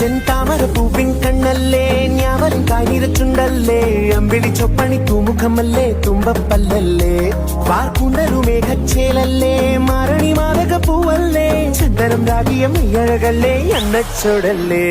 ചെന്താമര പൂവിൻ കണ്ണല്ലേ ഞാവലും കാഞ്ഞിരച്ചുണ്ടല്ലേ അമ്പിളി ചൊപ്പണി തൂമുഖമല്ലേ തുമ്പപ്പല്ലല്ലേ വാർക്കുണ്ടരു മേഘച്ചേലല്ലേ മാരണി മാതക പൂവല്ലേ ചന്ദനം രാഗിയം അഴകല്ലേ എണ്ണച്ചോടല്ലേ